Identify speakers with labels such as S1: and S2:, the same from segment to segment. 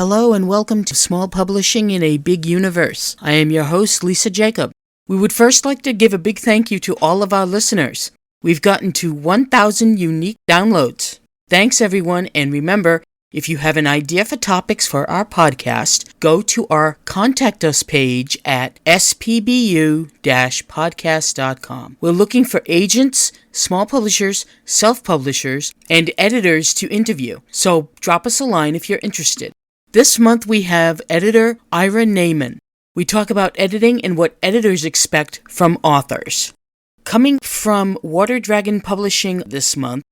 S1: Hello and welcome to Small Publishing in a Big Universe. I am your host, Lisa Jacob. We would first like to give a big thank you to all of our listeners. We've gotten to 1,000 unique downloads. Thanks everyone, and remember, if you have an idea for topics for our podcast, go to our Contact Us page at spbu-podcast.com. We're looking for agents, small publishers, self-publishers, and editors to interview, so drop us a line if you're interested. This month we have editor Ira Nayman. We talk about editing and what editors expect from authors. Coming from Water Dragon Publishing this month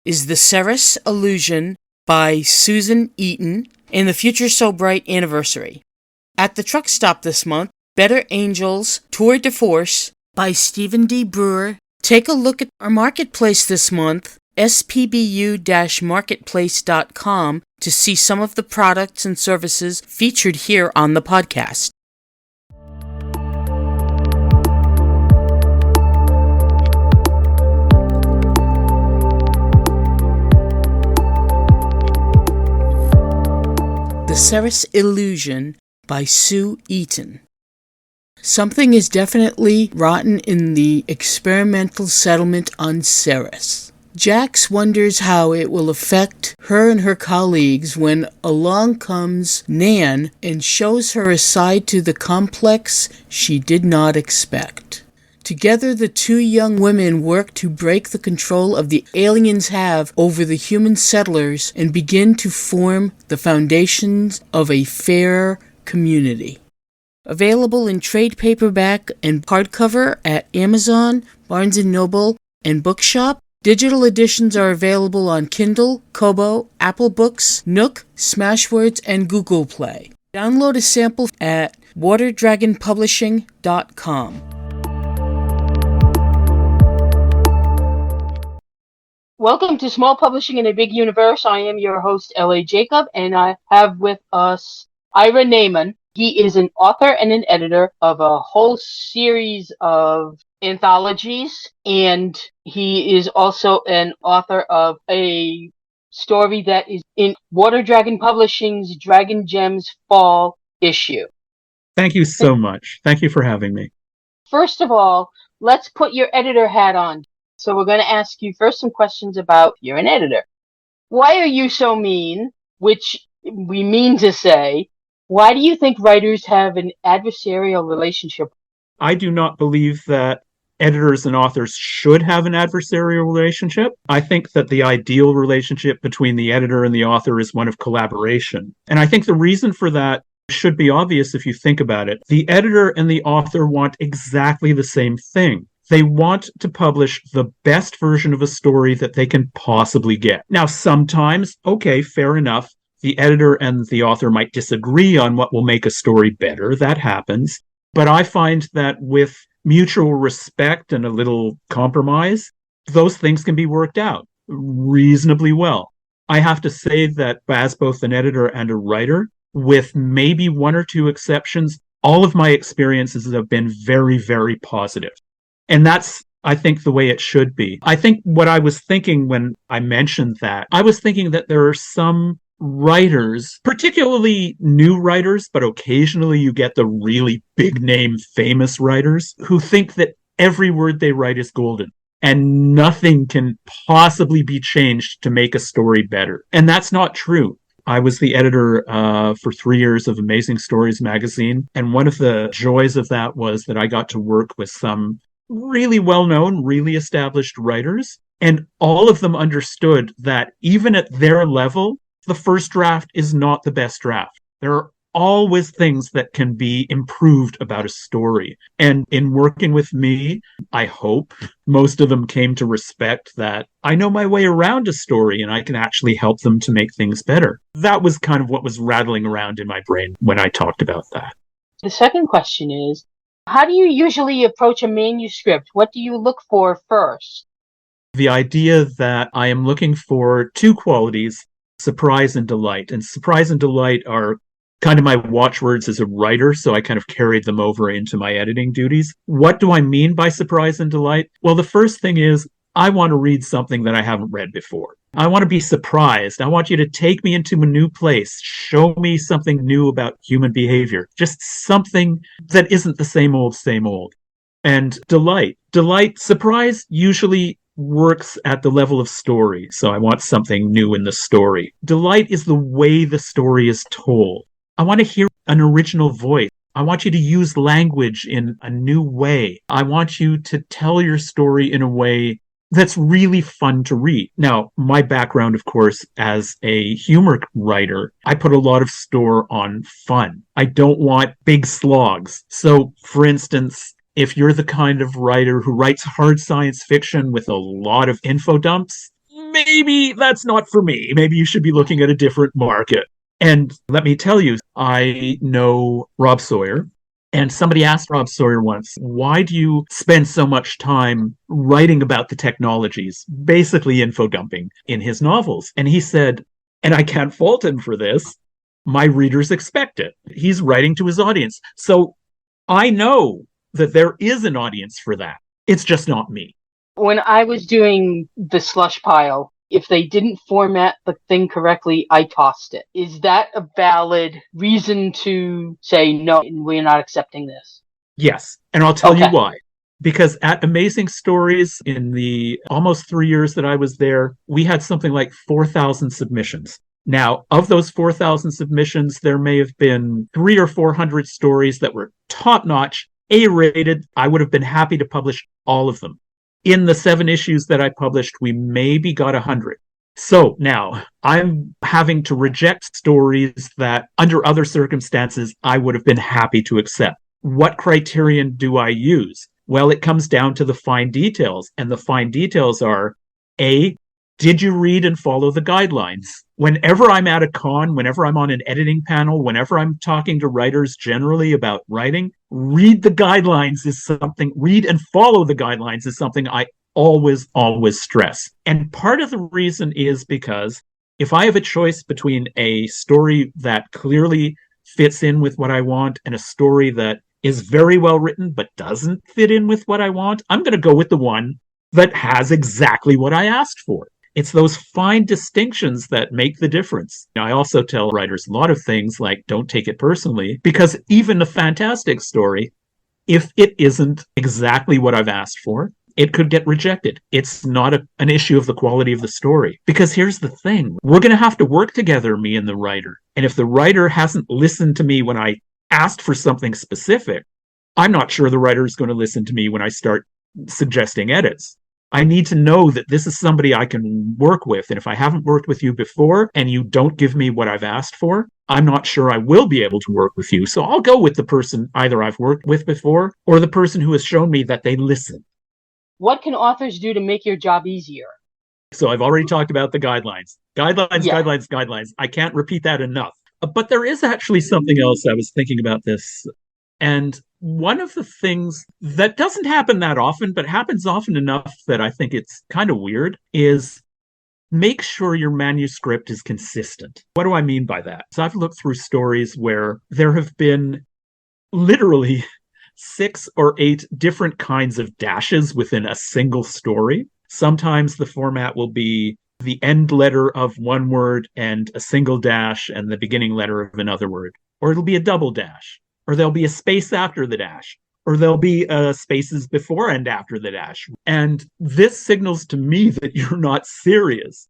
S1: is The Ceres Illusion by Susan Eaton and The Future So Bright Anniversary. At the truck stop this month, Better Angels Tour de Force by Stephen D. Brewer. Take a look at our marketplace this month, spbu-marketplace.com, to see some of the products and services featured here on the podcast. The Ceres Illusion by Sue Eaton. Something is definitely rotten in the experimental settlement on Ceres. Jax wonders how it will affect her and her colleagues when along comes Nan and shows her a side to the complex she did not expect. Together, the two young women work to break the control of the aliens have over the human settlers and begin to form the foundations of a fairer community. Available in trade paperback and hardcover at Amazon, Barnes & Noble, and Bookshop. Digital editions are available on Kindle, Kobo, Apple Books, Nook, Smashwords, and Google Play. Download a sample at waterdragonpublishing.com. Welcome to Small Publishing in a Big Universe. I am your host, L.A. Jacob, and I have with us Ira Nayman. He is an author and an editor of a whole series of anthologies, and he is also an author of a story that is in Water Dragon Publishing's Dragon Gems Fall issue.
S2: Thank you so much. Thank you for having me.
S1: First of all, let's put your editor hat on. So we're going to ask you first some questions about you're an editor. Why are you so mean? Which we mean to say, why do you think writers have an adversarial relationship?
S2: I do not believe that editors and authors should have an adversarial relationship. I think that the ideal relationship between the editor and the author is one of collaboration. And I think the reason for that should be obvious if you think about it. The editor and the author want exactly the same thing. They want to publish the best version of a story that they can possibly get. Now, sometimes, okay, fair enough, the editor and the author might disagree on what will make a story better. That happens. But I find that with mutual respect and a little compromise, those things can be worked out reasonably well. I have to say that as both an editor and a writer, with maybe one or two exceptions, all of my experiences have been very, very positive. And that's, I think, the way it should be. I think what I was thinking when I mentioned that, I was thinking that there are some writers, particularly new writers, but occasionally you get the really big name famous writers who think that every word they write is golden and nothing can possibly be changed to make a story better. And that's not true. I was the editor for 3 years of Amazing Stories magazine. And one of the joys of that was that I got to work with some really well-known, really established writers. And all of them understood that even at their level, the first draft is not the best draft. There are always things that can be improved about a story. And in working with me, I hope most of them came to respect that I know my way around a story and I can actually help them to make things better. That was kind of what was rattling around in my brain when I talked about that.
S1: The second question is, how do you usually approach a manuscript? What do you look for first?
S2: The idea that I am looking for two qualities, surprise and delight. And surprise and delight are kind of my watchwords as a writer, so I kind of carried them over into my editing duties. What do I mean by surprise and delight? Well, the first thing is I want to read something that I haven't read before. I want to be surprised. I want you to take me into a new place, show me something new about human behavior, just something that isn't the same old, same old. And delight. Delight, surprise usually works at the level of story. So I want something new in the story. Delight is the way the story is told. I want to hear an original voice. I want you to use language in a new way. I want you to tell your story in a way that's really fun to read. Now, my background, of course, as a humor writer, I put a lot of store on fun. I don't want big slogs. So, for instance, if you're the kind of writer who writes hard science fiction with a lot of info dumps, maybe that's not for me. Maybe you should be looking at a different market. And let me tell you, I know Rob Sawyer, and somebody asked Rob Sawyer once, why do you spend so much time writing about the technologies, basically info dumping in his novels? And he said, and I can't fault him for this, my readers expect it. He's writing to his audience. So I know that there is an audience for that. It's just not me.
S3: When I was doing the slush pile, if they didn't format the thing correctly, I tossed it. Is that a valid reason to say, no, we're not accepting this?
S2: Yes, and I'll tell you why. Because at Amazing Stories, in the almost 3 years that I was there, we had something like 4,000 submissions. Now, of those 4,000 submissions, there may have been 300 or 400 stories that were top-notch, A-rated. I would have been happy to publish all of them. In the 7 issues that I published, we maybe got 100. So now I'm having to reject stories that under other circumstances I would have been happy to accept. What criterion do I use? Well, it comes down to the fine details. And the fine details are, A, did you read and follow the guidelines? Whenever I'm at a con, whenever I'm on an editing panel, whenever I'm talking to writers generally about writing, read the guidelines is something, read and follow the guidelines is something I always stress. And part of the reason is because if I have a choice between a story that clearly fits in with what I want and a story that is very well written but doesn't fit in with what I want, I'm going to go with the one that has exactly what I asked for. It's those fine distinctions that make the difference. I also tell writers a lot of things like don't take it personally, because even a fantastic story, if it isn't exactly what I've asked for, it could get rejected. It's not an issue of the quality of the story. Because here's the thing, we're going to have to work together, me and the writer. And if the writer hasn't listened to me when I asked for something specific, I'm not sure the writer is going to listen to me when I start suggesting edits. I need to know that this is somebody I can work with. And if I haven't worked with you before and you don't give me what I've asked for, I'm not sure I will be able to work with you. So I'll go with the person either I've worked with before or the person who has shown me that they listen.
S3: What can authors do to make your job easier?
S2: So I've already talked about the guidelines. Guidelines. I can't repeat that enough. But there is actually something else. I was thinking about this. And one of the things that doesn't happen that often, but happens often enough that I think it's kind of weird, is make sure your manuscript is consistent. What do I mean by that? So I've looked through stories where there have been literally 6 or 8 different kinds of dashes within a single story. Sometimes the format will be the end letter of one word and a single dash and the beginning letter of another word. Or it'll be a double dash. Or there'll be a space after the dash. Or there'll be spaces before and after the dash. And this signals to me that you're not serious.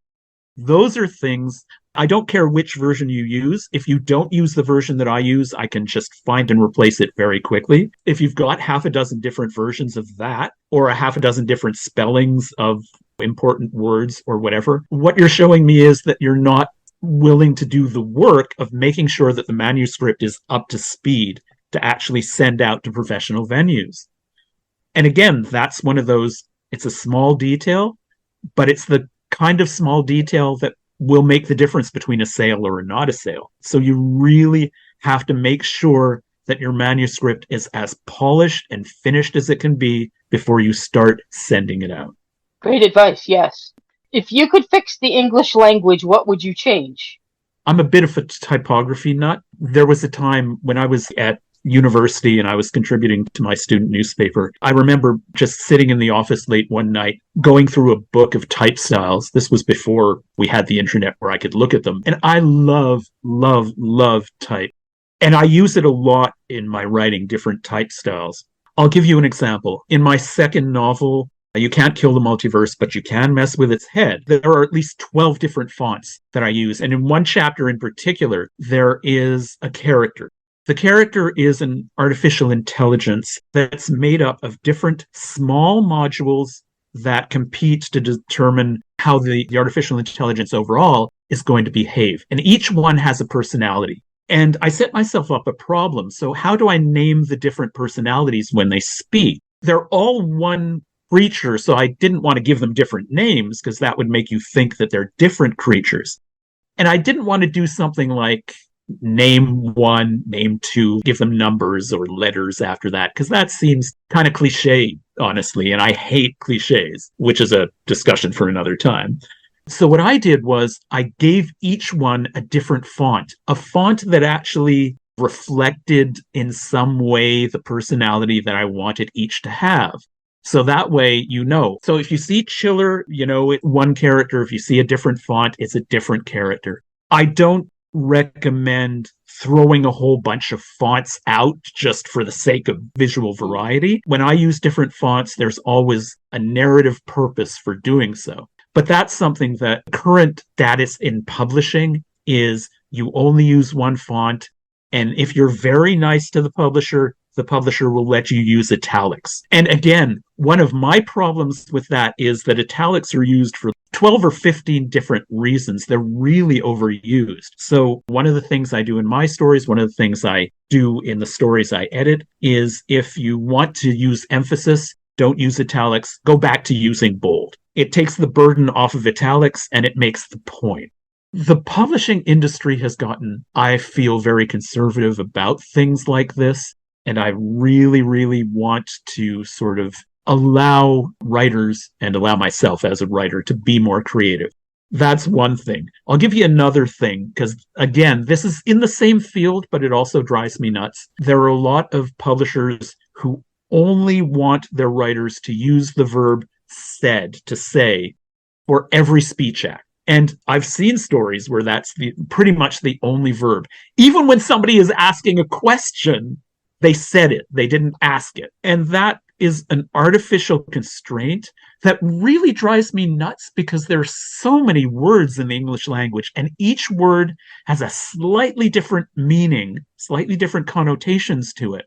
S2: Those are things, I don't care which version you use. If you don't use the version that I use, I can just find and replace it very quickly. If you've got half a dozen different versions of that, or a half a dozen different spellings of important words or whatever, what you're showing me is that you're not willing to do the work of making sure that the manuscript is up to speed to actually send out to professional venues. And again, that's one of those, it's a small detail, but it's the kind of small detail that will make the difference between a sale or not a sale. So you really have to make sure that your manuscript is as polished and finished as it can be before you start sending it out.
S3: Great advice, yes. If you could fix the English language, what would you change?
S2: I'm a bit of a typography nut. There was a time when I was at university and I was contributing to my student newspaper, I remember just sitting in the office late one night, going through a book of type styles. This was before we had the internet where I could look at them. And I love type. And I use it a lot in my writing, different type styles. I'll give you an example. In my second novel, You Can't Kill the Multiverse, but You Can Mess with Its Head, there are at least 12 different fonts that I use. And in one chapter in particular, there is a character. The character is an artificial intelligence that's made up of different small modules that compete to determine how the artificial intelligence overall is going to behave. And each one has a personality. And I set myself up a problem. So how do I name the different personalities when they speak? They're all one creature, so I didn't want to give them different names because that would make you think that they're different creatures. And I didn't want to do something like name one, name two, give them numbers or letters after that, because that seems kind of cliche, honestly, and I hate cliches, which is a discussion for another time. So what I did was I gave each one a different font, a font that actually reflected in some way the personality that I wanted each to have. So that way, you know. So if you see Chiller, you know, one character. If you see a different font, it's a different character. I don't recommend throwing a whole bunch of fonts out just for the sake of visual variety. When I use different fonts, there's always a narrative purpose for doing so. But that's something that current status in publishing is you only use one font. And if you're very nice to the publisher will let you use italics. And again, one of my problems with that is that italics are used for 12 or 15 different reasons. They're really overused. So one of the things I do in my stories, one of the things I do in the stories I edit is if you want to use emphasis, don't use italics, go back to using bold. It takes the burden off of italics and it makes the point. The publishing industry has gotten, I feel, very conservative about things like this. And I really want to sort of allow writers and allow myself as a writer to be more creative. That's one thing. I'll give you another thing, because again, this is in the same field, but it also drives me nuts. There are a lot of publishers who only want their writers to use the verb said, to say, for every speech act. And I've seen stories where that's pretty much the only verb. Even when somebody is asking a question, they said it. They didn't ask it. And that is an artificial constraint that really drives me nuts because there are so many words in the English language, and each word has a slightly different meaning, slightly different connotations to it.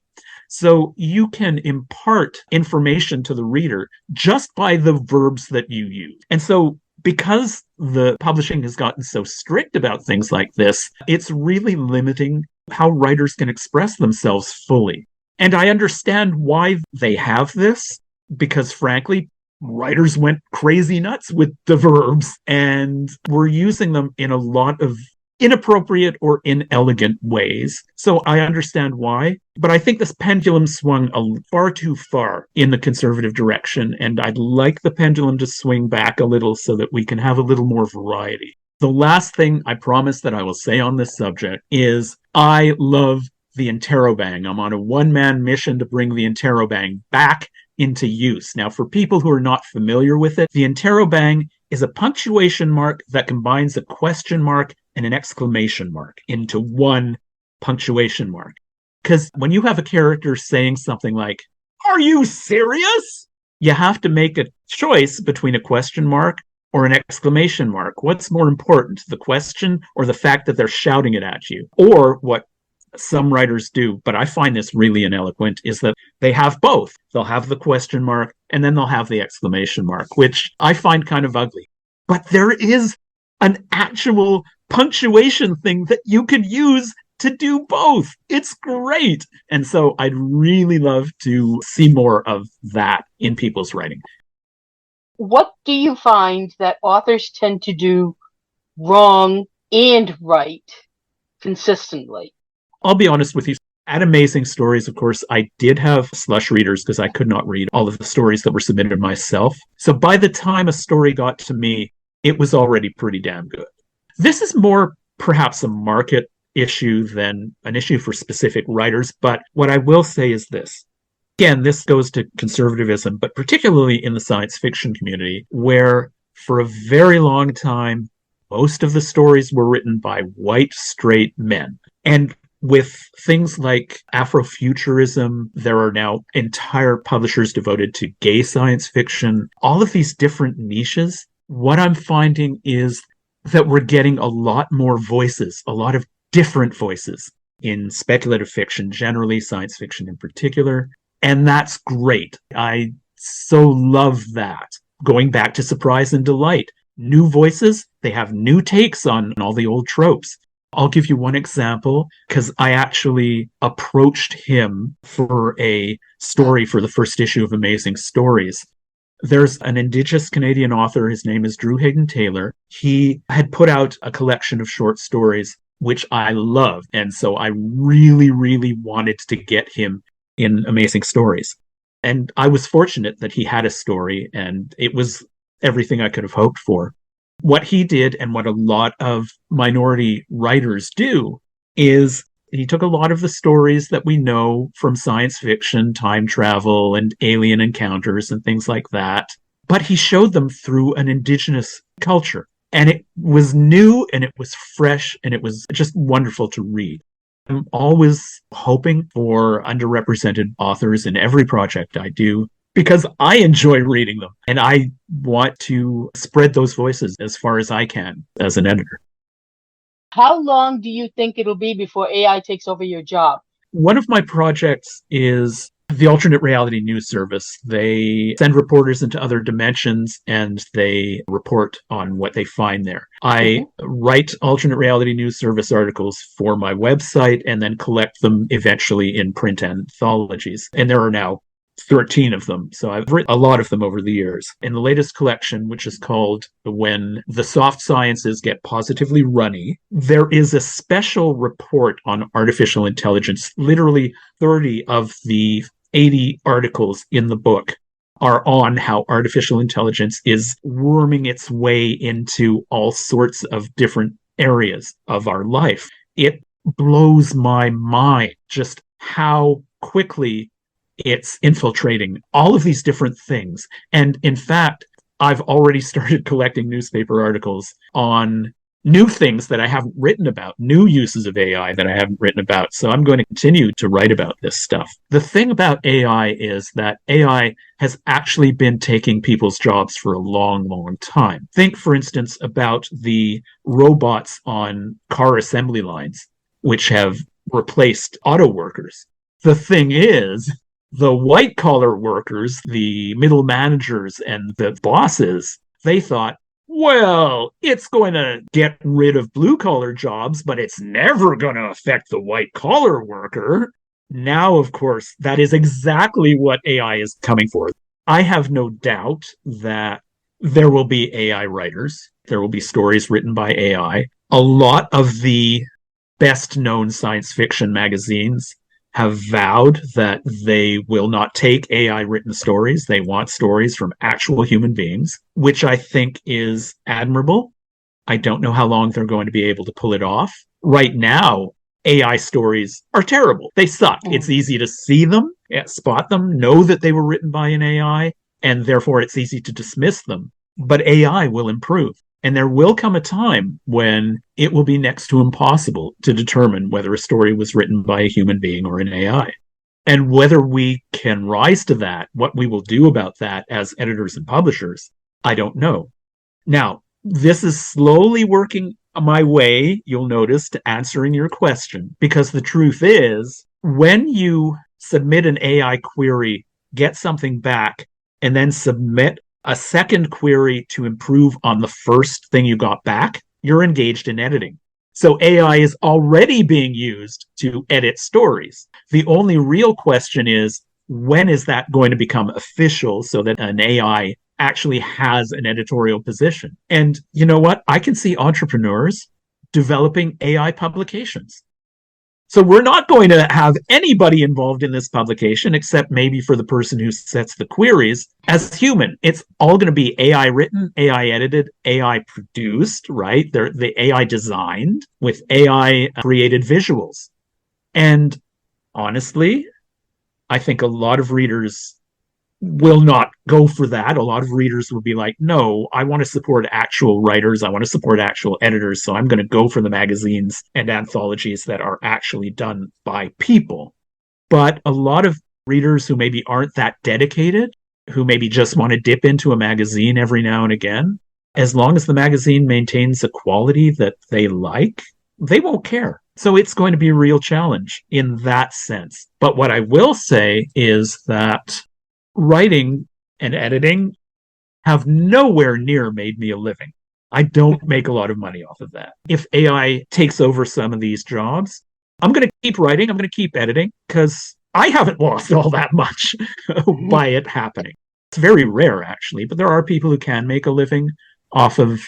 S2: So you can impart information to the reader just by the verbs that you use. And so because the publishing has gotten so strict about things like this, it's really limiting how writers can express themselves fully. And I understand why they have this, because frankly, writers went crazy nuts with the verbs and were using them in a lot of inappropriate or inelegant ways. So I understand why, but I think this pendulum swung far too far in the conservative direction, and I'd like the pendulum to swing back a little so that we can have a little more variety. The last thing I promise that I will say on this subject is I love the interrobang. I'm on a one-man mission to bring the interrobang back into use. Now, for people who are not familiar with it, the interrobang is a punctuation mark that combines a question mark and an exclamation mark into one punctuation mark. Because when you have a character saying something like, "Are you serious?" you have to make a choice between a question mark or an exclamation mark. What's more important, the question or the fact that they're shouting it at you? Or what some writers do, but I find this really ineloquent, is that they have both. They'll have the question mark and then they'll have the exclamation mark, which I find kind of ugly. But there is an actual punctuation thing that you could use to do both. It's great. And so I'd really love to see more of that in people's writing.
S3: What do you find that authors tend to do wrong and right consistently?
S2: I'll be honest with you. At Amazing Stories, of course, I did have slush readers because I could not read all of the stories that were submitted myself. So by the time a story got to me, it was already pretty damn good. This is more perhaps a market issue than an issue for specific writers. But what I will say is this. Again, this goes to conservatism, but particularly in the science fiction community, where for a very long time, most of the stories were written by white, straight men. And with things like Afrofuturism, there are now entire publishers devoted to gay science fiction, all of these different niches. What I'm finding is that we're getting a lot more voices, a lot of different voices in speculative fiction, generally, science fiction in particular. And that's great. I so love that. Going back to surprise and delight. New voices, they have new takes on all the old tropes. I'll give you one example because I actually approached him for a story for the first issue of Amazing Stories. There's an Indigenous Canadian author. His name is Drew Hayden Taylor. He had put out a collection of short stories, which I love. And so I really, really wanted to get him in Amazing Stories. And I was fortunate that he had a story, and it was everything I could have hoped for. What he did, and what a lot of minority writers do, is he took a lot of the stories that we know from science fiction, time travel, and alien encounters and things like that, but he showed them through an Indigenous culture. And it was new, and it was fresh, and it was just wonderful to read. I'm always hoping for underrepresented authors in every project I do because I enjoy reading them and I want to spread those voices as far as I can as an editor.
S3: How long do you think it'll be before AI takes over your job?
S2: One of my projects is the alternate reality news service. They send reporters into other dimensions and they report on what they find there. I write alternate reality news service articles for my website and then collect them eventually in print anthologies. And there are now 13 of them. So I've written a lot of them over the years. In the latest collection, which is called When the Soft Sciences Get Positively Runny, there is a special report on artificial intelligence. Literally 30 of the 80 articles in the book are on how artificial intelligence is worming its way into all sorts of different areas of our life. It blows my mind just how quickly it's infiltrating all of these different things. And in fact, I've already started collecting newspaper articles on new things that I haven't written about, new uses of AI that I haven't written about. So I'm going to continue to write about this stuff. The thing about AI is that AI has actually been taking people's jobs for a long, long time. Think, for instance, about the robots on car assembly lines, which have replaced auto workers. The thing is, the white-collar workers, the middle managers and the bosses, they thought, well, it's going to get rid of blue-collar jobs, but it's never going to affect the white-collar worker. Now, of course, that is exactly what AI is coming for. I have no doubt that there will be AI writers. There will be stories written by AI. A lot of the best-known science fiction magazines have vowed that they will not take AI written stories. They want stories from actual human beings, which I think is admirable. I don't know how long they're going to be able to pull it off. Right now, AI stories are terrible. They suck. It's easy to see them, spot them, know that they were written by an AI, and therefore it's easy to dismiss them. But AI will improve. And there will come a time when it will be next to impossible to determine whether a story was written by a human being or an AI. And whether we can rise to that, what we will do about that as editors and publishers, I don't know. Now, this is slowly working my way, you'll notice, to answering your question, because the truth is, when you submit an AI query, get something back, and then submit a second query to improve on the first thing you got back, you're engaged in editing. So AI is already being used to edit stories. The only real question is, when is that going to become official so that an AI actually has an editorial position? And you know what? I can see entrepreneurs developing AI publications. So we're not going to have anybody involved in this publication except maybe for the person who sets the queries as human. It's all going to be AI written, AI edited, AI produced, right? They're the AI designed with AI created visuals. And honestly, I think a lot of readers will not go for that. A lot of readers will be like, no, I want to support actual writers. I want to support actual editors. So I'm going to go for the magazines and anthologies that are actually done by people. But a lot of readers who maybe aren't that dedicated, who maybe just want to dip into a magazine every now and again, as long as the magazine maintains a quality that they like, they won't care. So it's going to be a real challenge in that sense. But what I will say is that writing and editing have nowhere near made me a living. I don't make a lot of money off of that. If AI takes over some of these jobs, I'm going to keep writing, I'm going to keep editing, because I haven't lost all that much by it happening. It's very rare, actually, but there are people who can make a living off of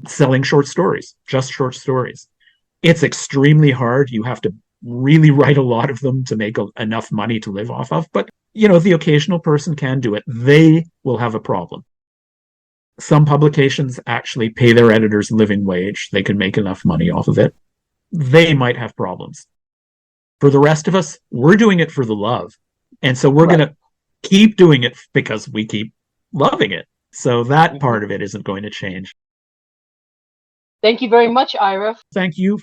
S2: selling short stories, just short stories. It's extremely hard. You have to really write a lot of them to make enough money to live off of, but the occasional person can do it. They will have a problem. Some publications actually pay their editors living wage. They can make enough money off of it. They might have problems. For the rest of us, we're doing it for the love. And so we're going to keep doing it because we keep loving it. So that part of it isn't going to change.
S3: Thank you very much, Ira.
S2: Thank you.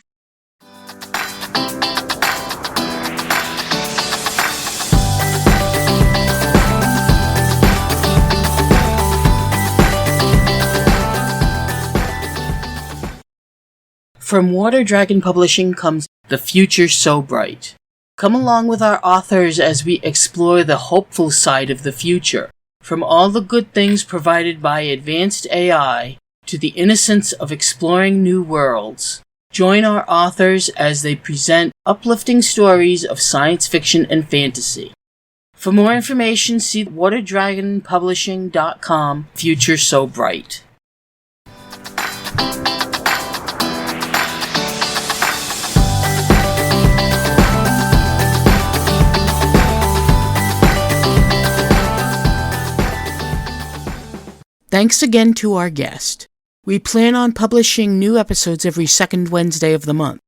S1: From Water Dragon Publishing comes The Future So Bright. Come along with our authors as we explore the hopeful side of the future, from all the good things provided by advanced AI to the innocence of exploring new worlds. Join our authors as they present uplifting stories of science fiction and fantasy. For more information, see waterdragonpublishing.com, Future So Bright. Thanks again to our guest. We plan on publishing new episodes every second Wednesday of the month.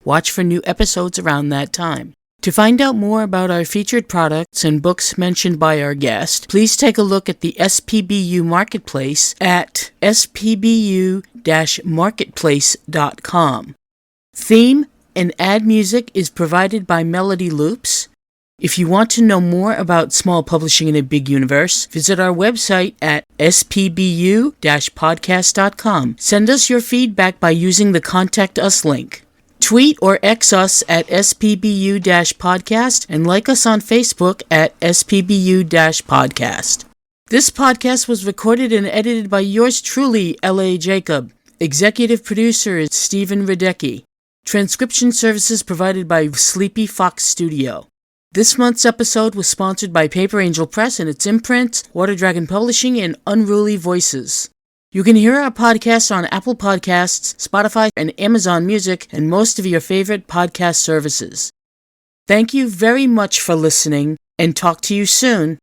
S1: Watch for new episodes around that time. To find out more about our featured products and books mentioned by our guest, please take a look at the SPBU Marketplace at spbu-marketplace.com. Theme and ad music is provided by Melody Loops. If you want to know more about small publishing in a big universe, visit our website at spbu-podcast.com. Send us your feedback by using the Contact Us link. Tweet or X us at spbu-podcast and like us on Facebook at spbu-podcast. This podcast was recorded and edited by yours truly, L.A. Jacob. Executive producer is Stephen Radecki. Transcription services provided by Sleepy Fox Studio. This month's episode was sponsored by Paper Angel Press and its imprints, Water Dragon Publishing, and Unruly Voices. You can hear our podcast on Apple Podcasts, Spotify, and Amazon Music, and most of your favorite podcast services. Thank you very much for listening, and talk to you soon.